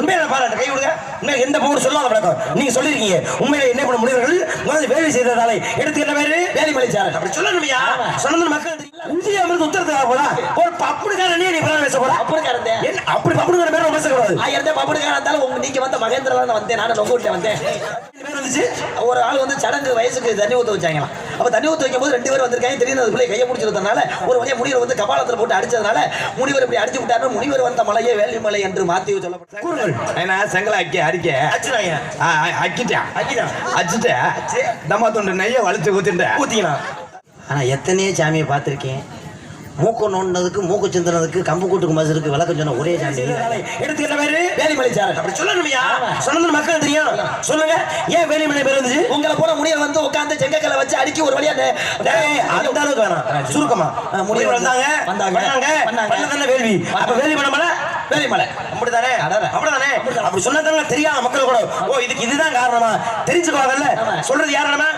உண்மையில பாராட்டு கை கொடுங்க. எந்த பவுன் சொல்லாத வழக்கம் நீங்க சொல்லிருக்கீங்க. உண்மையில என்ன பண்ண முனிவர்கள் வேலை செய்ததாலே எடுத்து என்ன பேரு வேலிமலை சாரல் அப்படி சொல்லணுமையா? சொன்ன மக்கள் இந்தியா அமிர்த உத்தரத்துக்காக போல ஒரு பப்புடுக்காரனே நீ பேச போற. பப்புடுக்காரன் என்ன அப்படி பப்புடுக்கார பேர் பேசக்கூடாது. ஆயிரத்தே பப்புடுக்காரன் இருந்தாலும் உங்க நீங்க வந்த மகேந்திரலாம் வந்தேன். நான் உங்க வீட்டுல வந்தேன். ஒரு ஆள் வந்து சடங்கு வயசுக்கு தண்ணி ஊத்த வச்சாங்களாம். அப்ப தண்ணி ஊத்த வைக்கும் போது 2 பேர் வந்திருக்காங்க. திடீர்னு அதுக்குள்ளே கையை பிடிச்சிருந்தனால ஒரு வழியா முனிவர் வந்து கபாலத்துல போட்டு அடிச்சதுனால முனிவர் இப்படி அடிச்சு விட்டாரு. முனிவர் வந்த மலையே வேலிமலை என்று மாத்தி சொல்லப்பட்டாங்க. செங்கலை நெய்ய வலிச்சு ஊத்தினா. ஆனா எத்தனையோ சாமியை பார்த்திருக்கேன். மூக்கு நோண்டதுக்கு மூக்கு சிந்தனதுக்கு கம்பு கூட்டுக்கு மசருக்கு விளக்கம் சொன்ன ஒரே சாமி எடுத்துக்கிட்ட பேரு வேலிமலை சாரல் அப்படி சொல்லணுமையா? சொன்ன மக்கள் தெரியும். சொல்லுங்க ஏன் வேலிமலை பேர் வந்துச்சு? உங்களை போல முனிவர் வந்து உட்காந்து செங்கக்கலை வச்சு அடிக்கி ஒரு வழியா அந்த அளவுக்கு வேணாம் சுருக்கமா முனிவர் வந்தாங்க வேள்வி. அப்ப வேலிமலை மலை வேலிமலை அப்படித்தானே அப்படிதானே அப்படி சொன்னதான தெரியாத மக்கள் கூட ஓ இதுக்கு இதுதான் காரணமா தெரிஞ்சுக்குவாங்கல்ல. சொல்றது யாரானமா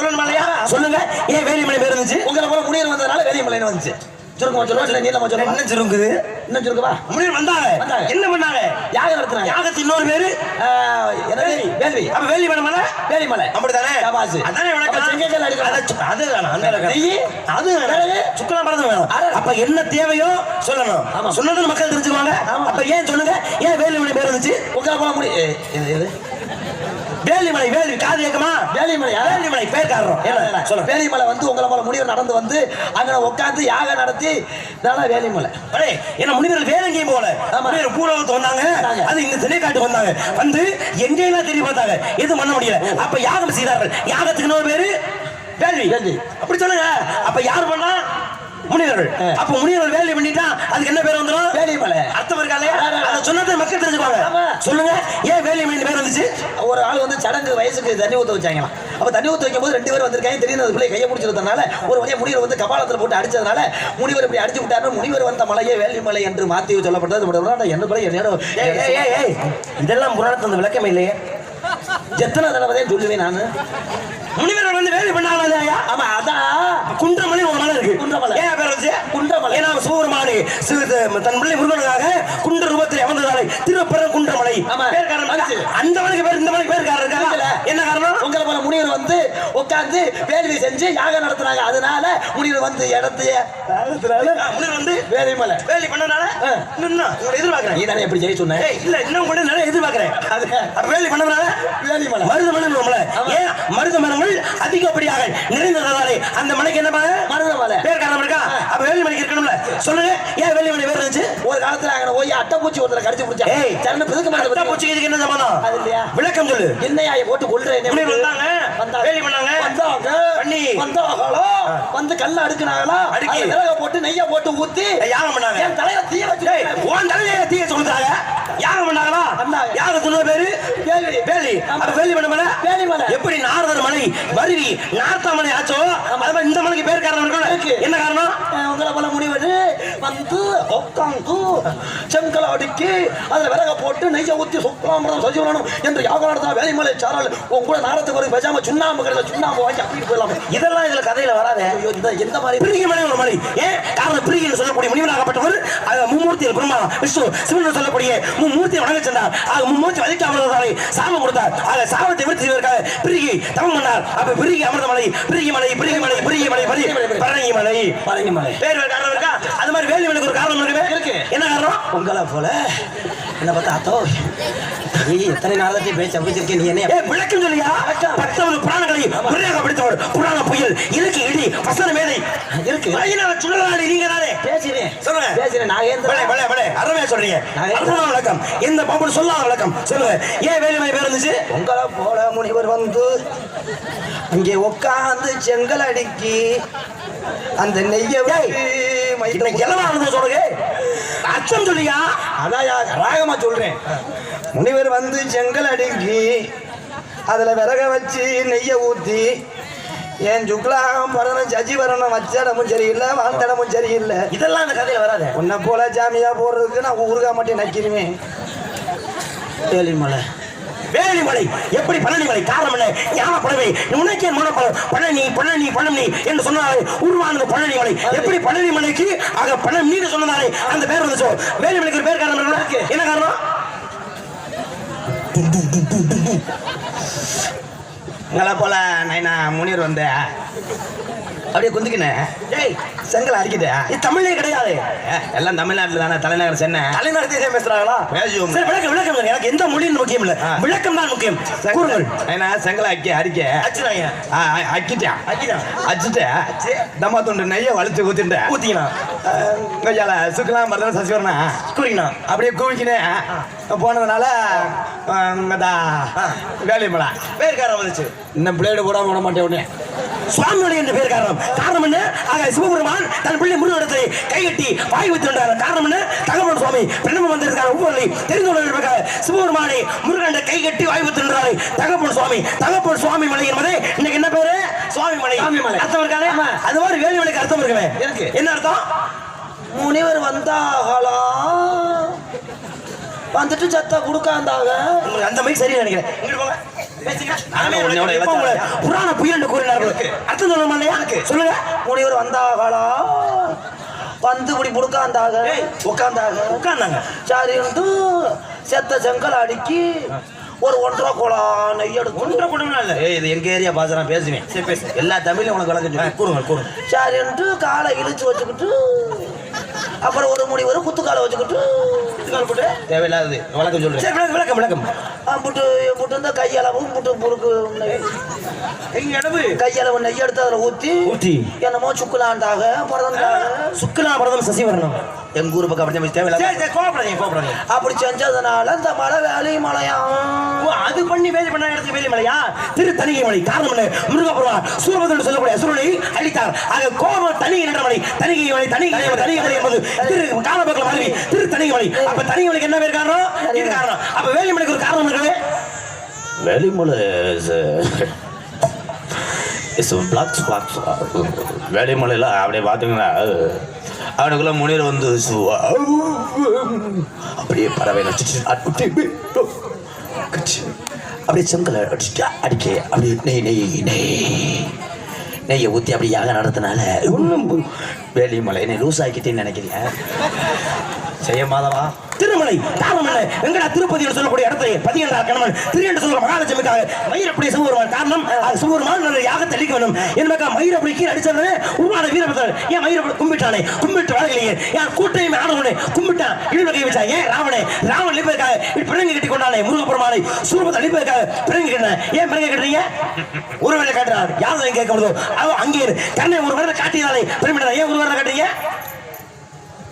சொல்லணுமா இல்லையா? சொல்லுங்க ஏன் வேலிமலை பேர் இருந்துச்சு? உங்களை போல முனிவர் வந்ததுனால வேலிமலைன்னு வந்துச்சு. சுருக்கமா சொல்லுங்க. நீளமா சொல்லுங்க. என்ன சுருங்குது? என்ன சுருக்குவா? முனிவர் வந்தாங்க. என்ன பண்ணாங்க? யாகம் நடத்துறாங்க. யாகத்து இன்னொரு பேரு வேள்வி. அப்ப வேலிமலை மலை வேலிமலை அப்படிதானே? அதானே வணக்கம். செங்கக்கல் அடிக்கிறது அது வேணாம். அந்த அது சுக்கலாம் பறந்து வேணும். அப்ப என்ன தேவையோ சொல்லணும். சொன்னது மக்கள் தெரிஞ்சுக்குவாங்க. அப்ப ஏன் சொல்லுங்க ஏன் வேலிமலை பேர் இருந்துச்சு? உங்களை போல முடி வேலிமலை வேலி காது கேட்குமா? வேலிமலை வேலிமலை பேர் காரணம் சொல்ல. வேலிமலை வந்து உங்களை போல முனிவர் நடந்து வந்து அங்க உட்காந்து யாகம் நடத்தி வேலிமலை என்ன முனிவர்கள் வேற எங்கேயும் போல பூரவத்து வந்தாங்க. அது இங்க திணைக்காட்டுக்கு வந்தாங்க. வந்து எங்கெல்லாம் தெரிய பார்த்தாங்க. எதுவும் பண்ண முடியல. அப்ப யாகம் செய்தார்கள். யாகத்துக்கு இன்னொரு பேரு வேள்வி. அப்படி சொல்லுங்க. அப்ப யார் பண்ணா? முனிவர்கள். அப்ப முனிவர்கள் வேலை பண்ணிட்டா அதுக்கு என்ன பேர் வந்துடும்? வேலிமலை. அர்த்தம் இருக்காலே அத சொன்னதை மக்கள் தெரிஞ்சுக்குவாங்க. சொல்லுங்க ஏன் வேலிமலை பேர் வந்துச்சு? ஒரு ஆள் வந்து சடங்கு வயசுக்கு தண்ணி ஊத்த வச்சாங்களாம். அப்ப தண்ணி ஊத்த வைக்கும் போது 2 பேர் வந்திருக்காங்க. திடீர்னு அதுக்குள்ளே கையை பிடிச்சிருந்தனால ஒரு வழியா முனிவர் வந்து கபாலத்துல போட்டு அடிச்சதுனால முனிவர் இப்படி அடிச்சு விட்டாரு. முனிவர் வந்த மலையே வேலிமலை என்று மாத்தி சொல்லப்பட்டது. என்ன போல இதெல்லாம் புராணத்து அந்த விளக்கமே இல்லையே. எத்தனை தடவை சொல்லுவேன் நானு. முனிவர் வந்து வேலை பண்ணாங்க. ஆமா அதான் குன்றமலை ஒரு மலை இருக்கு. குன்றமலை ஏன் பேர் வச்சு குன்றமலை? ஏன்னா சூரமானி தன் பிள்ளை முருகனுக்காக குன்ற ரூபத்தில் அமர்ந்ததாலே திருப்பரம் குன்றமலை பேர் காரணம். அந்த மலைக்கு பேர் இந்த மலைக்கு பேர் காரணம் இருக்கா? என்ன காரணம்? உங்களை போல முனிவர் வந்து உட்கார்ந்து வேள்வி செஞ்சு யாகம் நடத்துறாங்க. அதனால முனிவர் வந்து இடத்தைய முனிவர் வந்து வேலிமலை வேலி பண்ணனால எதிர்பார்க்கிறேன். நீ தானே எப்படி செய்ய சொன்ன? இல்ல இன்னும் கூட நிறைய எதிர்பார்க்கிறேன். அது வேலி பண்ணனால வேலிமலை மருத மலை. ஏன் மருத மரங்கள் அதிகப்படியாக நிறைந்ததாலே அந்த மலைக்கு என்ன மருத மலை பேர் காரணம் இருக்கா? அப்ப வேலிமலைக்கு இருக்கணும்ல. சொல்லுங்க ஏன் வேலிமலை பேர் இருந்துச்சு? ஒரு காலத்துல அங்க போய் அட்டைப்பூச்சி ஒருத்தர கடிச்சு பிடிச்சா சரண பிதுக்கு மாதிரி அட்டைப்பூச்சிக்கு இதுக்கு என்ன சம்பந்தம்? அது இல்லையா? விளக்கம் சொல்லு. என்னையா போட்டு கொல்றேன். வந்தாங்க வேலி பண்ணாங்க. வந்தாங்க பண்ணி வந்தாங்களோ வந்து கல்ல அடுக்குனாங்களா? அடுக்கி விறக போட்டு நெய்ய போட்டு ஊத்தி யாகம் பண்ணாங்க. என் தலையில தீய வச்சு உன் தலையில தீய சொல்றாங்க. யாகம் பண்ணாங்களா? யாகத்துக்கு பேரு வேலி. வேலி அப்ப வேலி பண்ண வேலிமலை. எப்படி நாரதர் மலை வருவி நார்த்தாமலை ஆச்சோ அது இந்த மலைக்கு பேர் காரணம் இருக்கு. என்ன காரணம்? உங்களை போல முனிவர் வந்து உட்காந்து செங்கலை அடுக்கி அதுல விறக போட்டு நெய்ய ஊத்தி சுக்லாமிரதம் சஜீவனம் என்று யாகம் நடத்தின வேலிமலை சாரல். உங்க கூட நாரத்துக்கு ஒரு பேசாம சுண்ணாம்பு கிடையாது. சுண்ணாம்பு வாங்கி அப்படிட்டு போயிடலாம். இதெல்லாம் இதுல கதையில வராது. எந்த மாதிரி பிரிகி மலை ஒரு மலை. ஏன் காரணம்? பிரிகின்னு சொல்லக்கூடிய முனிவராகப்பட்டவர் மும்மூர்த்தியில் பிரம்மா விஷ்ணு சிவன் சொல்லக்கூடிய மும்மூர்த்தியை வணங்க சென்றார். மும்மூர்த்தி வதிக்காமலே சாபம் கொடுத்தார். ஆக சாபத்தை விருத்தி செய்வதற்காக பிரிகி தவம் பண்ணார். அப்ப பிரிகி அமிர்தமலை பிரிகி மலை பிரிகி மலை பிரிகி மலை பரணி மலை பரணி மலை பேர் காரணம் இருக்கா? அது மாதிரி வேலிமலைக்கு ஒரு காரணம் இருக்கு. என்ன காரணம்? உங்களை போல என்ன பார்த்தா அத்தோ எத்தனை நாளத்தை பேச வச்சிருக்கேன். நீ என்ன விளக்கம் சொல்லியா? 19 புராணங்களை முறையாக படித்தவர். புராண புயல் இருக்கு இடி வசன மேதை இருக்கு. சுழலாடி நீங்க தானே பேசுறேன். சொல்லுங்க பேசுறேன். நான் அறவே சொல்றீங்க. விளக்கம் எந்த பாபு சொல்லாத விளக்கம் சொல்லுங்க. ஏன் வேலிமலை பேர் இருந்துச்சு? உங்களை போல முனிவர் வந்து அங்கே உட்காந்து செங்கல் அடுக்கி அந்த நெய்ய சொல்லுங்க. அச்சம் சொல்லியா? அதான் ராகமா சொல்றேன். முனிவர் வந்து செங்கல் அடுக்கி அதுல விறக வச்சு நெய்ய ஊத்தி ஏன் சுக்லாம் வரணும் சஜி வரணும் வச்சடமும் சரியில்லை வாழ்ந்தடமும் சரியில்லை. இதெல்லாம் அந்த கதையில வராது. உன்னை போல ஜாமியா போடுறதுக்கு நான் ஊருகா மட்டும் நக்கிருவேன். வேலிமலை வேலிமலை எப்படி பழனிமலை காரணம் என்ன? ஞான பழமை உனக்கே பழனி பழனி பழனி என்று சொன்னாலே உருவானது பழனிமலை. எப்படி பழனிமலைக்கு ஆக பழம் நீங்க சொன்னதாலே அந்த பேர் வந்துச்சோ வேலிமலைக்கு ஒரு பேர் காரணம் என்ன காரணம்? உங்களை போல நைனா முனிவர் வந்த அப்படியே குந்திக்கினேன். டேய் செங்கல் அடிக்குது. இது தமிழே கிடையாது. எல்லாம் தமிழ்நாட்டில் தானே, தலைநகர் சென்னை. தலைநகர் தேசியம் பேசுறாங்களா? பேசுவோம். சரி, விளக்கம் விளக்கம். எனக்கு எந்த மொழியும் முக்கியம் இல்லை, விளக்கம் தான் முக்கியம். கூறுங்கள். ஏன்னா செங்கலை அடிக்க அடிச்சுட்டாங்க. அடிச்சுட்டு தம்மா துண்டு நெய்யை வலிச்சு ஊத்திட்டேன். ஊத்திக்கினா கொஞ்சம் சுக்கலாம் மருந்தா சசிவரனா கூறிக்கணும். அப்படியே கூவிக்கினேன் போனதுனால வேலைமலை பேர்காரம் வந்துச்சு. இன்னும் பிளேடு போடாம விட மாட்டேன். உடனே சுவாமிமலை என்ற பேர் காரணம். காரணம் என்ன? ஆக சிவபெருமான் தன் பிள்ளை முருகனிடத்தை கைகட்டி வாய் வைத்திருந்தார். காரணம் என்ன? தகப்பன் சுவாமி பெண்ணம் வந்திருக்கார். ஒவ்வொரு தெரிந்து கொள்வதற்காக சிவபெருமானை முருகன் கைகட்டி வாய் வைத்திருந்தார் தகப்பன் சுவாமி. தகப்பன் சுவாமி மலை என்பது இன்னைக்கு என்ன பேரு? சுவாமி மலை. அர்த்தம் இருக்கானே? அது மாதிரி வேலிமலைக்கு அர்த்தம் இருக்குமே. இருக்கு. என்ன அர்த்தம்? முனிவர் வந்தாகளா வந்துட்டு சத்த கொடுக்காந்தாங்க. அந்த மாதிரி சரியா நினைக்கிறேன். புராண புயல் கூறினார்கள். அர்த்தம் சொல்லுமா இல்லையா? சொல்லுங்க. முனிவர் வந்தாகளா வந்து இப்படி புடுக்காந்தாங்க உட்காந்தாங்க. சரி செத்த செங்கல் அடிக்கி ஒரு 1.5 குடம் நெய் எடுத்து. 1.5 குடம்னா இல்லை, இது எங்க ஏரியா பாச நான் பேசுவேன். சரி பேசு. எல்லா தமிழும் உனக்கு வழங்க கூறுங்க. சரின்ட்டு காலை இழுச்சு வச்சுக்கிட்டு அப்புறம் ஒரு முடி வரும் குத்துக்காலை வச்சுக்கிட்டு போட்டு தேவையில்லாதது வழக்கம் சொல்றேன். விளக்கம் புட்டு இந்த கையளவும் புட்டு பொறுக்கு கையளவு நெய் எடுத்து அதில் ஊற்றி என்னமோ சுக்குலாண்டாக பரதம் சசிவரணம் எங்க ஊர் பக்கம் அப்படி தேவையில்லை. அப்படி செஞ்சதுனால இந்த மலை வேலை மலையா அது பண்ணி வேலை பண்ண இடத்துக்கு வேலை மலையா திருத்தணிகை மலை. காரணம் என்ன? முருகபெருமான் சூரபத்ரன் சொல்லக்கூடிய அசுரனை அழித்தார். ஆக கோபம் தனி என்ற மலை தணிகை மலை என்பது காலப்பக்கம் மாதிரி திருத்தணிகை மலை. அப்ப தணிகை மலைக்கு என்ன பேர் காரணம்? இது காரணம். அப்ப வேலிமலைக்கு ஒரு காரணம் இருக்கவே. வேலிமலை வேலிமலையில அப்படியே பாத்தீங்கன்னா அவனுக்குள்ள முனிவர் வந்து அப்படியே பறவை அப்படியே செங்கலை அடிக்க அப்படியே நெய்யை ஊற்றி அப்படி யாக நடத்தினால வேலிமலை என்னை லூஸ் ஆக்கிட்டேன்னு நினைக்கிறீங்க. செய்ய மாதவா திருமலை காரணம் என்ன? வெங்கடா திருப்பதி என்று சொல்லக்கூடிய இடத்தை பதியண்டா கணவன் திரு என்று சொல்ற மகாலட்சுமிக்காக மயிரப்படி சிவபெருமான் காரணம். அது சிவபெருமான் யாகத்தை அளிக்க வேண்டும் என்பதற்காக மயிரப்படி கீழே அடிச்சவனே உருவான வீரபத்ரன் ஏன் மயிரப்படி கும்பிட்டானே? கும்பிட்டு வாழலையே ஏன் கூட்டையுமே ஆனவனே கும்பிட்டான் இழுவகை வச்சா ஏன் ராவணே ராவன் அழிப்பதற்காக பிறங்கி கட்டி கொண்டானே முருகப்பெருமானை சூரபத்தை அழிப்பதற்காக பிறங்கி கட்டினேன். ஏன் பிறங்கி கட்டுறீங்க? ஒரு வேலை காட்டுறாரு யாரும் கேட்க முடியும். அங்கே கண்ணை ஒரு வேலை காட்டினாலே பெருமிடா ஏன் ஒரு வேலை காட்டுறீங்க?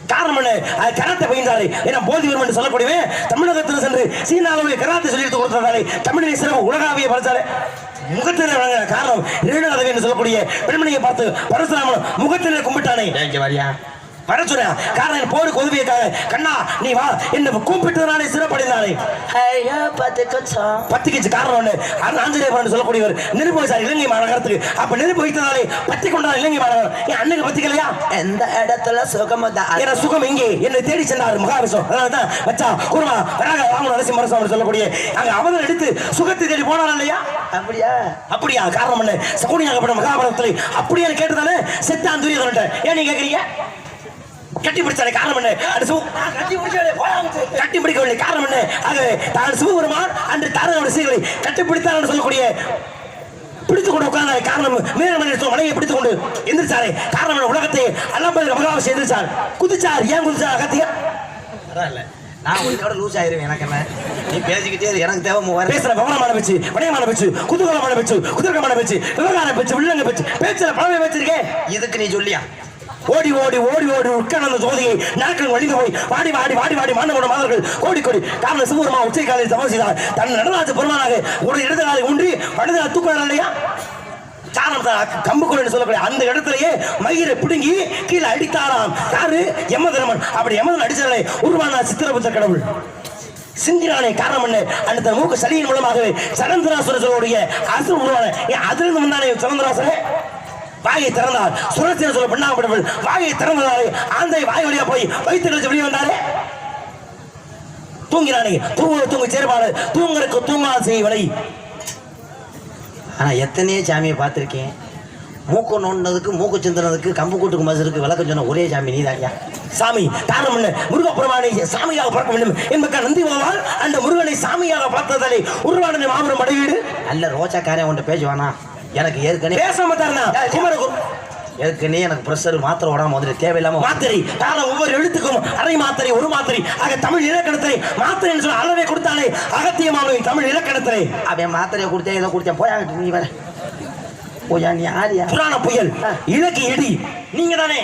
காரணம் என்ன? கராத்தே பயின்றாரு. ஏன்னா போதிவரும் என்று சொல்லக்கூடியவே தமிழகத்தில் சென்று சீனாவில் கராத்தே சொல்லி கொடுத்தாரு. தமிழின் சிறப்பு உலகாவிய பரிசாரு முகத்திலே வழங்க காரணம் ரேணுகாதேவி என்று சொல்லக்கூடிய பெண்மணியை பார்த்து பரசுராமன் முகத்திலே கும்பிட்டானே. வரச்சுரா காரணம் போருக்கு உதவியக்காக கண்ணா நீ வா என்ன கூப்பிட்டதுனாலே சிறப்படைந்தானே. பத்திக்கிச்சு காரணம் ஒண்ணு. ஆஞ்சநேயர் சொல்லக்கூடியவர் நெருப்பு வச்சார் இலங்கை மாநகரத்துக்கு. அப்ப நெருப்பு வைத்ததாலே பத்தி கொண்டார் இலங்கை மாநகரம். என் அண்ணுக்கு பத்திக்கலையா? எந்த இடத்துல சுகம் என சுகம் இங்கே என்னை தேடி சென்றார் மகாவிஷ்ணு. அதனாலதான் வச்சா குருமா வராக ராமன் நரசிம்மரசாமி சொல்லக்கூடிய அங்க அவதம் எடுத்து சுகத்தை தேடி போனார் இல்லையா? அப்படியா காரணம் என்ன? சகுனியாகப்பட்ட மகாபாரதத்தில் அப்படியே கேட்டுதானே செத்தான் துரியோதனன். ஏன் நீங்க கேட்கறீங்க? கட்டி பிடிச்சாலே காரணம் என்ன? கட்டி பிடிக்கவில்லை காரணம் என்ன? ஆகவே தான் சிவபெருமான் அன்று தாரக சீர்களை கட்டி பிடித்தார் சொல்லக்கூடிய பிடித்துக் கொண்டு உட்கார்ந்த காரணம் மலையை பிடித்துக் கொண்டு எந்திரிச்சாரே காரணம் உலகத்தை அல்லாமல் மகாவிஷ்ணு எந்திரிச்சார் குதிச்சார். ஏன் குதிச்சார்? அகத்தியா நான் உங்களோட லூஸ் ஆயிருவேன். எனக்கு என்ன நீ பேசிக்கிட்டே எனக்கு தேவை பேசுற விவரமான பேச்சு விடயமான பேச்சு குதூகலமான பேச்சு குதிரகமான பேச்சு விவகார பேச்சு வில்லங்க பேச்சு பேச்சுல பழமை வச்சிருக்கேன். இதுக்கு நீ சொல்லியா? ஓடி ஓடி ஓடி ஓடி உட்கார்ந்த ஜோதியை நாட்கள் வழிந்து போய் வாடி வாடி வாடி வாடி மாண்டவன மாதர்கள் கோடி கோடி காரணம் சிவபெருமா உச்சை காலையில் தவசிதார் தன் நடராஜ பெருமானாக ஒரு இடது காலை ஊன்றி வலது தூக்கலாம் இல்லையா? கம்புக்குள் சொல்லக்கூடிய அந்த இடத்திலேயே மயிரை பிடுங்கி கீழே அடித்தாராம். யாரு? யமதர்மன். அப்படி யமதன் அடிச்சாலே உருவான சித்திரபுத்த கடவுள் சிந்திரானே. காரணம் என்ன? அந்த மூக்கு சளியின் மூலமாகவே சரந்தராசுரனுடைய அசுர உருவான அதிலிருந்து முன்னாலே சரந்தராசுரே வாயை திறந்தார். சுரத்தின சொல்ல பண்ணாமல் வாயை திறந்ததாலே ஆந்தை வாய் வழியா போய் வைத்து கழிச்சு வெளியே வந்தாரே. தூங்கினானே தூங்கு சேர்பாடு தூங்குறதுக்கு தூங்காத செய்ய விலை. ஆனா எத்தனையோ சாமியை பார்த்திருக்கேன். மூக்கு நோண்டதுக்கு மூக்கு சிந்தனதுக்கு கம்பு கூட்டுக்கு மசருக்கு விளக்கம் சொன்ன ஒரே சாமி நீதான்யா. சாமி காரணம் என்ன? முருகப்பெருமானை சாமியாக பார்க்க வேண்டும் என்பதற்காக நந்தி பகவான் அந்த முருகனை சாமியாக பார்த்ததாலே உருவான மாபெரும் படையீடு. அல்ல ரோஜாக்காரன் உன்ட்ட பேசுவானா? எனக்கு ஏற்கனவே பேசாம தரணா ஏற்கனவே எனக்கு பிரஷர் மாத்திரை உடம்பு வந்துட்டு தேவையில்லாம மாத்திரை. காரணம் ஒவ்வொரு எழுத்துக்கும் அரை மாத்திரை ஒரு மாத்திரை ஆக தமிழ் இலக்கணத்திலே மாத்திரை என்று சொல்ல அளவே கொடுத்தாலே அகத்தியமான தமிழ் இலக்கணத்திலே அவன் மாத்திரையை கொடுத்தேன் ஏதோ கொடுத்தேன் போயாங்கிட்டு நீ வேற போயா நீ ஆரியா? புராண புயல் இலக்கிய இடி நீங்க தானே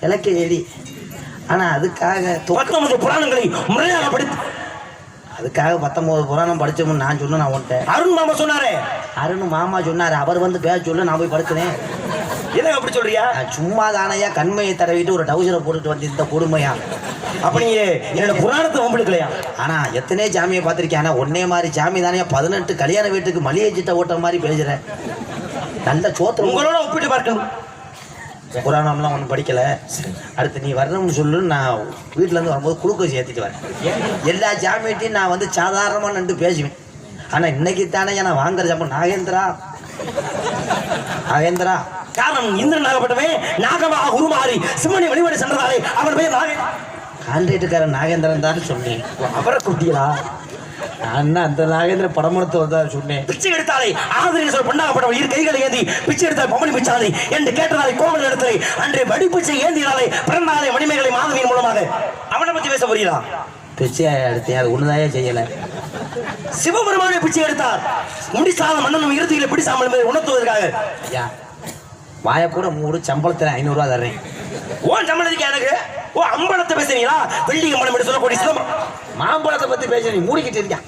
இலக்கிய எடி. ஆனா அதுக்காக 19 புராணங்களை முறையாக படித்து அதுக்காக 19 புராணம் படிச்சோம்னு நான் சொன்னேன். நான் உன்ட்ட அருண் மாமா சொன்னாரே. அருண் மாமா சொன்னாரு. அவர் வந்து பேச சொல்ல நான் போய் படுக்கிறேன். என்ன அப்படி சொல்றியா? சும்மா தானையா கண்மையை தடவிட்டு ஒரு டவுசரை போட்டுட்டு வந்து இந்த கொடுமையா? அப்ப நீங்க என்னோட புராணத்தை வம்பிடுக்கலையா? ஆனா எத்தனை சாமியை பார்த்திருக்கேன். ஆனா ஒன்னே மாதிரி சாமி தானே 18 கல்யாண வீட்டுக்கு மளிகை சீட்டை ஓட்ட மாதிரி பேசுறேன். நல்ல சோத்திரம் உங்களோட ஒப்பிட்டு பார்க்கணும். புராணம்லாம் ஒன்றும் படிக்கல. அடுத்து நீ வரணும்னு சொல்லு. நான் வீட்டுல இருந்து வரும்போது குளுக்கோஸ் ஏற்றிட்டு வரேன். எல்லா சாமியிட்டையும் நான் வந்து சாதாரணமா நின்று பேசுவேன். ஆனா இன்னைக்கு தானே நான் வாங்குற சாமி நாகேந்திரா நாகேந்திரா. காரணம் இந்திரன் நாகப்பட்டவே நாகமாக உருமாறி சிம்மனை வழிபாடு சென்றதாலே அவர் பேர் கான்ட்ராக்டுக்காரன் நாகேந்திரன் தான் சொன்னேன். அவரை குட்டியலா? நான் அந்த நாகேந்திர படமுடத்தை வந்தா சொன்னேன். பிச்சை எடுத்தாலே ஆதரவு சொல் பண்ணாகப்பட்டவள் இரு கைகளை ஏந்தி பிச்சை எடுத்தால் பொம்மணி பிச்சாலை என்று கேட்டதாலே கோவில் இடத்திலே அன்றே வடிப்பிச்சை ஏந்தினாலே பிறந்தாலே மணிமேகலை மாதவியின் மூலமாக அவனை பத்தி பேச புரியலா? பிச்சை எடுத்தேன். அது ஒண்ணுதாயே செய்யல. சிவபெருமானை பிச்சை எடுத்தார். முடிசாத மன்னனும் இறுதியில் பிடிசாமல் என்பதை உணர்த்துவதற்காக. ஐயா வாய கூட மூடு. சம்பளத்தில் 500 ரூபா தர்றேன். ஓ சம்பளத்துக்கு எனக்கு ஓ அம்பலத்தை பேசுறீங்களா? வெள்ளி அம்பலம் என்று சொல்லக்கூடிய சிதம்பரம் மாம்பழத்தை பத்தி பேச நீ மூடிக்கிட்டு இருக்கியா?